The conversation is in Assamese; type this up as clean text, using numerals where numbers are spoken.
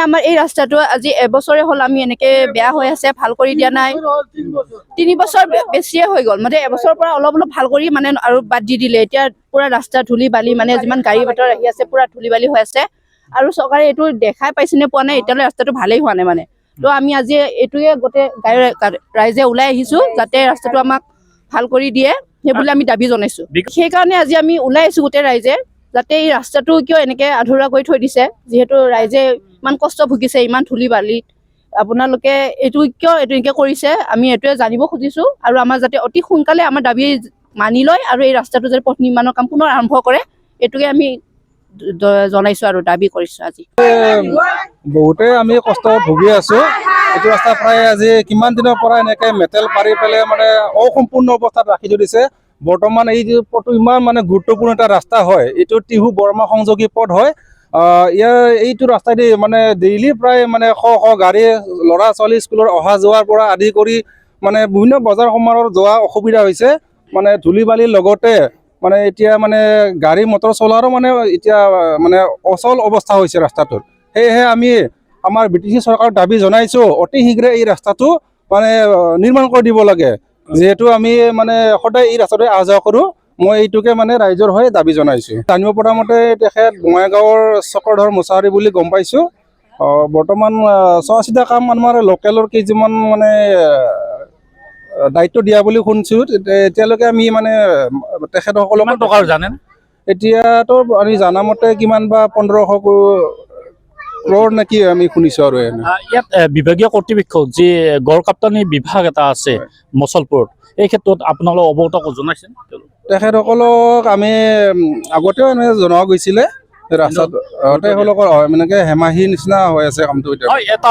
আমাৰ এই ৰাস্তাটো আজি এবছৰে হ'ল আমি এনেকে বেয়া হৈ আছে, ভাল কৰি দিয়া নাই। 3 বছৰ বেছিয়ে হৈ গ'ল, মানে এবছৰৰ পৰা অলপ অলপ ভাল কৰি মানে আৰু বাদ দি দিলে। এতিয়া পুৰা ৰাস্তা ধূলি বালি, মানে যিমান গাড়ী মটৰ আহি আছে পুৰা ধূলি বালি হৈ আছে। আৰু চৰকাৰে এইটো দেখাই পাইছে নে পোৱা নাই, এতিয়ালৈ ৰাস্তাটো ভালেই হোৱা নাই মানে। তো আমি আজি এইটোৱে গোটেই ৰাইজে ওলাই আহিছো, যাতে ৰাস্তাটো আমাক ভাল কৰি দিয়ে, সেইবুলি আমি দাবী জনাইছো। সেইকাৰণে আজি আমি ওলাই আহিছো গোটেই ৰাইজে, যাতে এই ৰাস্তাটো কিয় এনেকে আধৰুৱা কৰি থৈ দিছে, যিহেতু ৰাইজে ইমান কষ্ট ভুগিছে, ইমান ধূলি বালিত। আপোনালোকে এইটো কিয় এনেকে কৰিছে, আমি এইটোৱে জানিব খুজিছো। আৰু আমাৰ যাতে অতি সোনকালে আমাৰ দাবী মানি লয় আৰু এই ৰাস্তাটো যাতে পথ নিৰ্মাণৰ কাম পুনৰ আৰম্ভ কৰে, এইটোকে আমি জনাইছো আৰু দাবী কৰিছো। আজি বহুতে আমি কষ্ট ভুগি আছো। এইটো ৰাস্তা প্ৰায় আজি কিমান দিনৰ পৰা এনেকে মেটেল পাৰি পেলাই মানে অসম্পূৰ্ণ অৱস্থাত ৰাখি থৈ দিছে। বৰ্তমান এই যে পথটো ইমান মানে গুৰুত্বপূৰ্ণ এটা ৰাস্তা হয়, এইটো টিহু বৰমা সংযোগী পথ হয়। এইটো ৰাস্তাইদি মানে ডেইলি প্ৰায় মানে শ গাড়ী, ল'ৰা ছোৱালী স্কুলৰ অহা যোৱাৰ পৰা আদি কৰি মানে বিভিন্ন বজাৰ সমাৰৰ যোৱা অসুবিধা হৈছে। মানে ধূলি বালিৰ লগতে মানে এতিয়া মানে গাড়ী মটৰ চলাৰো মানে এতিয়া মানে অচল অৱস্থা হৈছে ৰাস্তাটোত। সেয়েহে আমি আমাৰ BTC চৰকাৰক দাবী জনাইছো, অতি শীঘ্ৰে এই ৰাস্তাটো মানে নিৰ্মাণ কৰি দিব লাগে। যিহেতু আমি মানে সদায় এই ৰাস্তাটোৱে অহা যোৱা কৰোঁ, মই এইটোকে মানে ৰাইজৰ হৈ দাবী জনাইছো। জানিব পৰা মতে তেখেত বঙাইগাঁৱৰ চক্ৰধৰ মুছাহাৰী বুলি গম পাইছো। বৰ্তমান চোৱা চিতা কাম আমাৰ লোকেলৰ কিছুমান মানে দায়িত্ব দিয়া বুলি শুনিছো। এতিয়ালৈকে আমি মানে তেখেতসকলক টকাৰ জানে এতিয়াতো আমি জানামতে কিমান বা 1500 ক্ৰ'ৰ নেকি আমি শুনিছো। আৰু ইয়াত বিভাগীয় কৰ্তৃপক্ষ যি গড় কাপ্তানি বিভাগ এটা আছে মচলপুৰত, এই ক্ষেত্ৰত আপোনালোক অৱগত জনাইছে? তেখেতসকলক আমি আগতেও এনেকৈ জনোৱা গৈছিলে ৰাস্তাত, তেওঁলোকৰ এনেকে হেমাহি নিচিনা হৈ আছে কামটো এতিয়া।